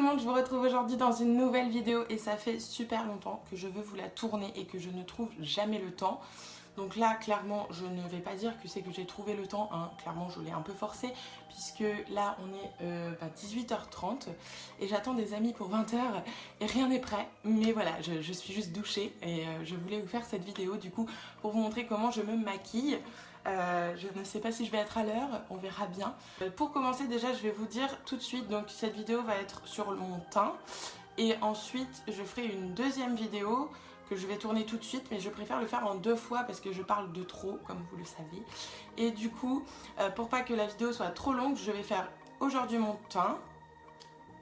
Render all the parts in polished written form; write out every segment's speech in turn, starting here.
monde, je vous retrouve aujourd'hui dans une nouvelle vidéo et ça fait super longtemps que je veux vous la tourner et que je ne trouve jamais le temps. Donc là, clairement, je ne vais pas dire que c'est que j'ai trouvé le temps, hein. Clairement, je l'ai un peu forcé puisque là, on est 18h30 et j'attends des amis pour 20h et rien n'est prêt. Mais voilà, je suis juste douchée et je voulais vous faire cette vidéo du coup pour vous montrer comment je me maquille. Je ne sais pas si je vais être à l'heure, on verra bien. Pour commencer déjà je vais vous dire tout de suite, donc cette vidéo va être sur mon teint et ensuite je ferai une deuxième vidéo que je vais tourner tout de suite, mais je préfère le faire en 2 fois parce que je parle de trop comme vous le savez. Et du coup pour pas que la vidéo soit trop longue, je vais faire aujourd'hui mon teint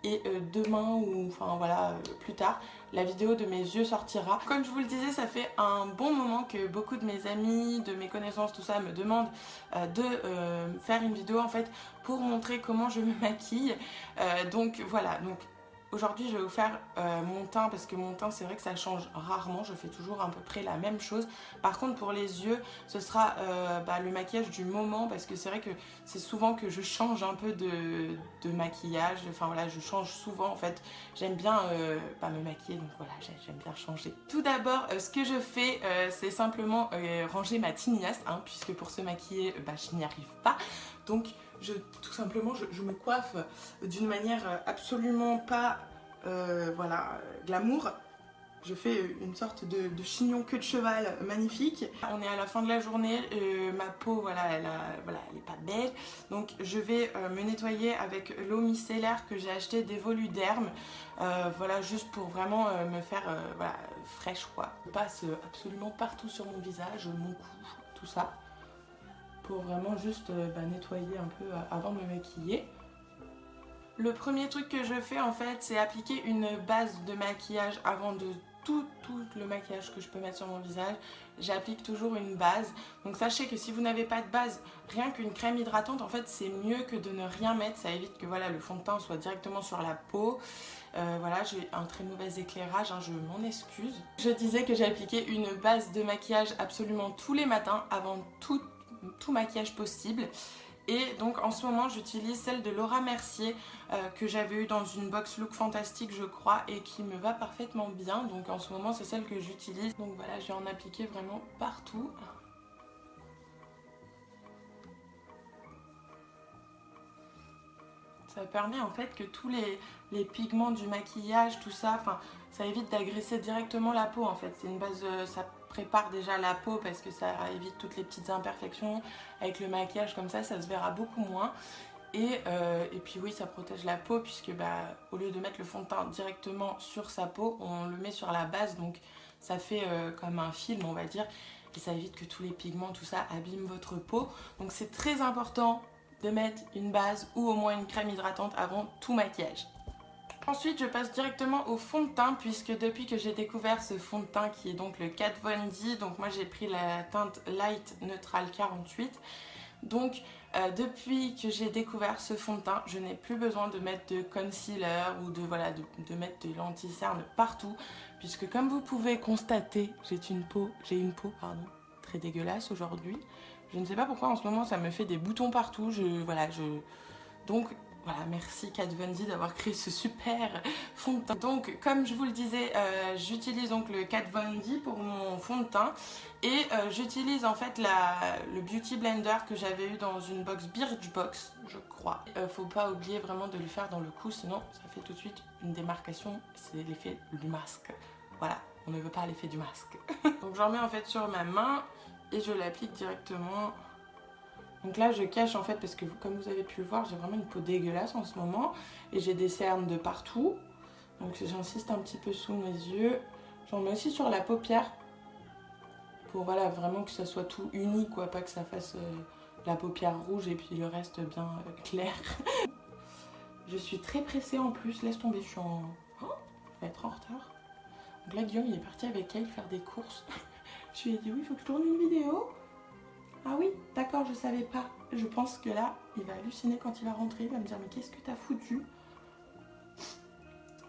et demain ou enfin voilà plus tard la vidéo de mes yeux sortira. Comme je vous le disais, ça fait un bon moment que beaucoup de mes amis, de mes connaissances, tout ça me demandent de faire une vidéo en fait pour montrer comment je me maquille. Donc voilà, donc aujourd'hui je vais vous faire mon teint parce que mon teint c'est vrai que ça change rarement, je fais toujours à peu près la même chose. Par contre pour les yeux ce sera le maquillage du moment parce que c'est vrai que c'est souvent que je change un peu de maquillage, enfin voilà je change souvent en fait, j'aime bien pas me maquiller donc voilà j'aime bien changer. Tout d'abord ce que je fais c'est simplement ranger ma tignasse hein, puisque pour se maquiller je n'y arrive pas. Donc tout simplement je me coiffe d'une manière absolument pas glamour. Je fais une sorte de chignon queue de cheval magnifique. On est à la fin de la journée, ma peau voilà, elle est pas belle. Donc je vais me nettoyer avec l'eau micellaire que j'ai acheté d'Evoluderm. Voilà, juste pour vraiment me faire fraîche quoi. Je passe absolument partout sur mon visage, mon cou, tout ça. Pour vraiment juste nettoyer un peu avant de me maquiller. Le premier truc que je fais en fait c'est appliquer une base de maquillage avant de tout le maquillage que je peux mettre sur mon visage. J'applique toujours une base. Donc sachez que si vous n'avez pas de base, rien qu'une crème hydratante en fait c'est mieux que de ne rien mettre. Ça évite que voilà, le fond de teint soit directement sur la peau. Voilà, j'ai un très mauvais éclairage, hein, je m'en excuse. Je disais que j'ai appliqué une base de maquillage absolument tous les matins avant tout maquillage possible. Et donc en ce moment j'utilise celle de Laura Mercier que j'avais eu dans une box look fantastique je crois et qui me va parfaitement bien. Donc en ce moment c'est celle que j'utilise. Donc voilà, je vais en appliquer vraiment partout. Ça permet en fait que tous les pigments du maquillage, tout ça, enfin ça évite d'agresser directement la peau en fait. C'est une base, ça prépare déjà la peau parce que ça évite toutes les petites imperfections. Avec le maquillage comme ça se verra beaucoup moins. Et puis oui, ça protège la peau puisque au lieu de mettre le fond de teint directement sur sa peau, on le met sur la base. Donc ça fait comme un film on va dire. Et ça évite que tous les pigments, tout ça abîme votre peau. Donc c'est très important de mettre une base ou au moins une crème hydratante avant tout maquillage. Ensuite je passe directement au fond de teint puisque depuis que j'ai découvert ce fond de teint qui est donc le Kat Von D, donc moi j'ai pris la teinte Light Neutral 48. Donc depuis que j'ai découvert ce fond de teint, je n'ai plus besoin de mettre de concealer ou de mettre de l'anti-cerne partout. Puisque comme vous pouvez constater, j'ai une peau très dégueulasse aujourd'hui. Je ne sais pas pourquoi en ce moment ça me fait des boutons partout. Donc voilà, merci Kat Von D d'avoir créé ce super fond de teint. Donc comme je vous le disais, j'utilise donc le Kat Von D pour mon fond de teint. Et j'utilise en fait le Beauty Blender que j'avais eu dans une box Birchbox, je crois. Faut pas oublier vraiment de le faire dans le cou, sinon ça fait tout de suite une démarcation, c'est l'effet du masque. Voilà, on ne veut pas l'effet du masque. Donc j'en mets en fait sur ma main et je l'applique directement. Donc là je cache en fait parce que comme vous avez pu le voir, j'ai vraiment une peau dégueulasse en ce moment. Et j'ai des cernes de partout. Donc j'insiste un petit peu sous mes yeux. J'en mets aussi sur la paupière. Pour voilà, vraiment que ça soit tout uni quoi, pas que ça fasse la paupière rouge et puis le reste bien clair. Je suis très pressée en plus, laisse tomber, je vais être en retard. Donc là Guillaume il est parti avec elle faire des courses. Je lui ai dit oui, il faut que je tourne une vidéo. Ah oui, d'accord, je savais pas. Je pense que là, il va halluciner quand il va rentrer, il va me dire mais qu'est-ce que t'as foutu?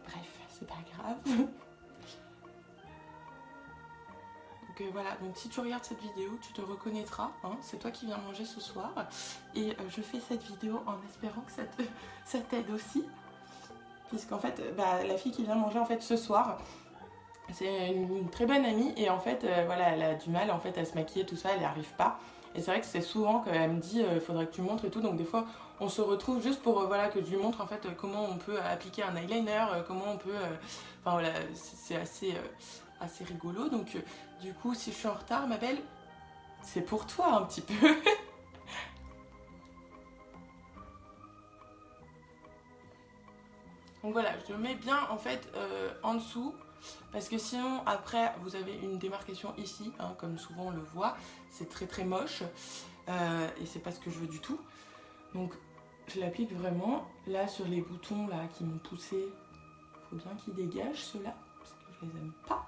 Bref, c'est pas grave. Donc voilà, donc si tu regardes cette vidéo, tu te reconnaîtras, hein, c'est toi qui viens manger ce soir. Et je fais cette vidéo en espérant que ça t'aide aussi. puisqu'en fait, la fille qui vient manger en fait ce soir, c'est une très bonne amie et en fait, voilà, elle a du mal en fait à se maquiller tout ça, elle n'y arrive pas. Et c'est vrai que c'est souvent qu'elle me dit faudrait que tu montres et tout, donc des fois on se retrouve juste pour voilà, que je lui montre en fait comment on peut appliquer un eyeliner, comment on peut. Enfin voilà, c'est assez rigolo. Donc du coup, si je suis en retard, ma belle, c'est pour toi un petit peu. Donc voilà, je le mets bien en fait en dessous. Parce que sinon, après, vous avez une démarcation ici, hein, comme souvent on le voit. C'est très très moche. Et c'est pas ce que je veux du tout. Donc, je l'applique vraiment. Là, sur les boutons là qui m'ont poussé, faut bien qu'ils dégagent ceux-là. Parce que je les aime pas.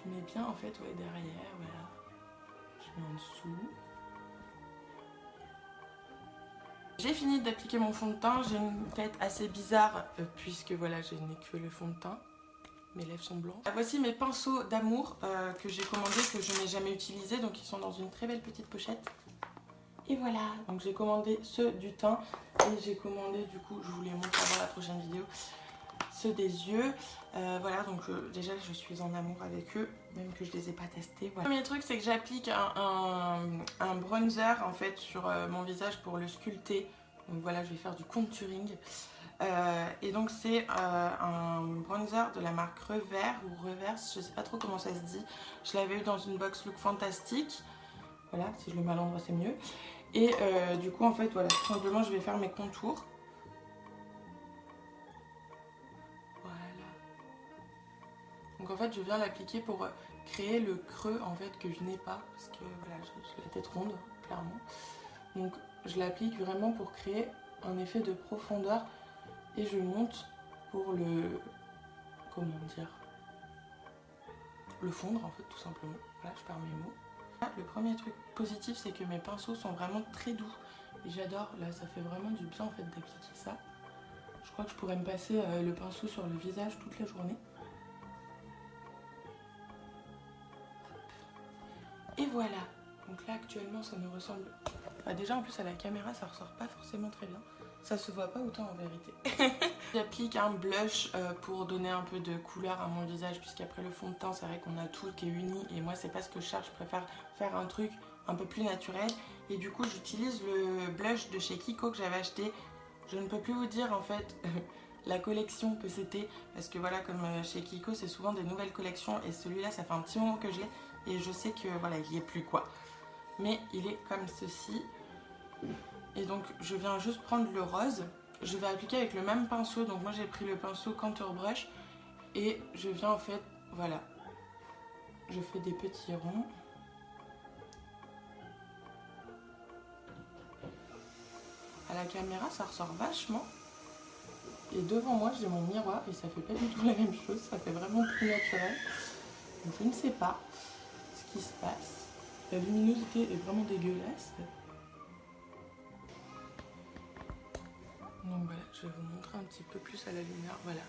Je mets bien en fait, ouais, derrière, voilà. Je mets en dessous. J'ai fini d'appliquer mon fond de teint, j'ai une tête assez bizarre puisque voilà, je n'ai que le fond de teint. Mes lèvres sont blanches. Voici mes pinceaux d'amour que j'ai commandés, que je n'ai jamais utilisés, donc ils sont dans une très belle petite pochette. Et voilà, donc j'ai commandé ceux du teint et j'ai commandé, du coup, je vous les montre avant la prochaine vidéo, ceux des yeux. Voilà, donc déjà je suis en amour avec eux, même que je les ai pas testés. Voilà. Le premier truc, c'est que j'applique un bronzer en fait sur mon visage pour le sculpter. Donc voilà, je vais faire du contouring. Et donc c'est un bronzer de la marque Revers ou Reverse, je sais pas trop comment ça se dit. Je l'avais eu dans une box Look Fantastique. Voilà, si je le mets à l'endroit c'est mieux. Et du coup en fait voilà, tout simplement je vais faire mes contours. Donc en fait je viens l'appliquer pour créer le creux en fait que je n'ai pas parce que voilà j'ai la tête ronde clairement. Donc je l'applique vraiment pour créer un effet de profondeur et je monte pour le, comment dire, le fondre en fait tout simplement. Voilà, je perds mes mots. Le premier truc positif c'est que mes pinceaux sont vraiment très doux et j'adore, là ça fait vraiment du bien en fait d'appliquer ça. Je crois que je pourrais me passer le pinceau sur le visage toute la journée. Et voilà, donc là actuellement ça me ressemble, déjà en plus à la caméra ça ressort pas forcément très bien, ça se voit pas autant en vérité. J'applique un blush pour donner un peu de couleur à mon visage puisqu'après le fond de teint c'est vrai qu'on a tout qui est uni et moi c'est pas ce que je cherche, je préfère faire un truc un peu plus naturel et du coup j'utilise le blush de chez Kiko que j'avais acheté. Je ne peux plus vous dire en fait la collection que c'était parce que voilà, comme chez Kiko c'est souvent des nouvelles collections et celui-là ça fait un petit moment que je l'ai et je sais que voilà il n'y est plus quoi, mais il est comme ceci. Et donc je viens juste prendre le rose, je vais appliquer avec le même pinceau, donc moi j'ai pris le pinceau Contour Brush et je viens en fait, voilà, je fais des petits ronds. À la caméra ça ressort vachement et devant moi j'ai mon miroir et ça fait pas du tout la même chose, ça fait vraiment plus naturel. Donc je ne sais pas ce qui se passe, la luminosité est vraiment dégueulasse. Donc voilà, je vais vous montrer un petit peu plus à la lumière, voilà.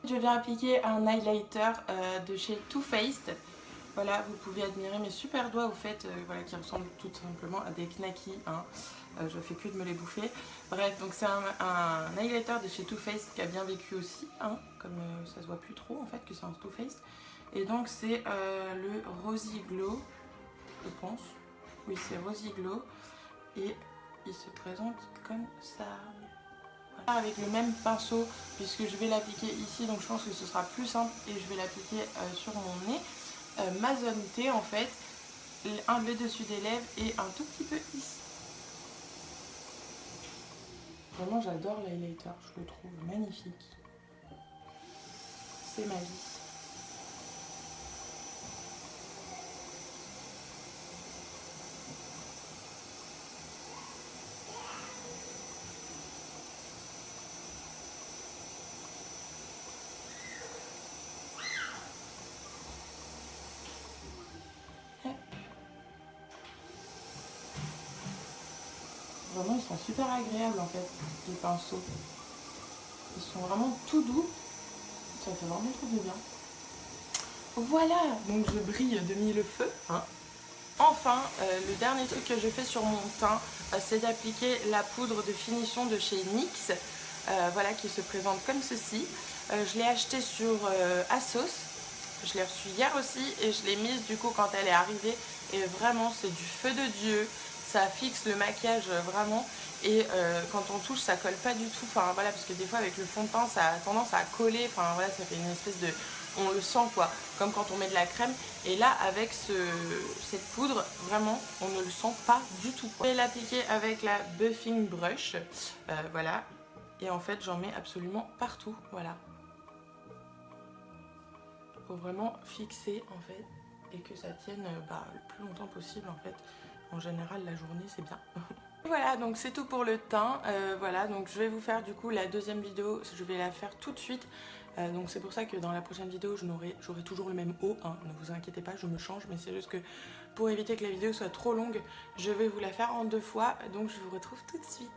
Je viens appliquer un highlighter de chez Too Faced. Voilà, vous pouvez admirer mes super doigts au fait, voilà, qui ressemblent tout simplement à des knackis, hein. Je fais que de me les bouffer. Bref, donc c'est un highlighter de chez Too Faced qui a bien vécu aussi, hein, comme ça se voit plus trop en fait que c'est un Too Faced. Et donc c'est le Rosy Glow, je pense. Oui, c'est Rosy Glow. Et il se présente comme ça. Voilà. Avec le même pinceau, puisque je vais l'appliquer ici, donc je pense que ce sera plus simple. Et je vais l'appliquer sur mon nez. Ma zone T en fait, le dessus des lèvres et un tout petit peu ici. Vraiment j'adore l'highlighter, je le trouve magnifique. C'est ma vie. Vraiment ils sont super agréables en fait, les pinceaux. Ils sont vraiment tout doux. Ça fait vraiment trop de bien. Voilà, donc je brille de mille feux, hein. Enfin, le dernier truc que je fais sur mon teint, c'est d'appliquer la poudre de finition de chez NYX, voilà, qui se présente comme ceci. Je l'ai acheté sur ASOS, je l'ai reçue hier aussi et je l'ai mise du coup quand elle est arrivée et vraiment c'est du feu de Dieu, ça fixe le maquillage vraiment et quand on touche ça colle pas du tout, enfin voilà, parce que des fois avec le fond de teint ça a tendance à coller, enfin voilà, ça fait une espèce de... on le sent quoi, comme quand on met de la crème. Et là avec cette poudre, vraiment on ne le sent pas du tout quoi. Je vais l'appliquer avec la Buffing Brush, voilà, et en fait j'en mets absolument partout, voilà. Faut vraiment fixer en fait et que ça tienne le plus longtemps possible en fait. En général la journée c'est bien. Voilà, donc c'est tout pour le teint. Voilà, donc je vais vous faire du coup la deuxième vidéo, je vais la faire tout de suite. Donc c'est pour ça que dans la prochaine vidéo j'aurai toujours le même haut, hein. Ne vous inquiétez pas, je me change, mais c'est juste que pour éviter que la vidéo soit trop longue, je vais vous la faire en 2 fois, donc je vous retrouve tout de suite.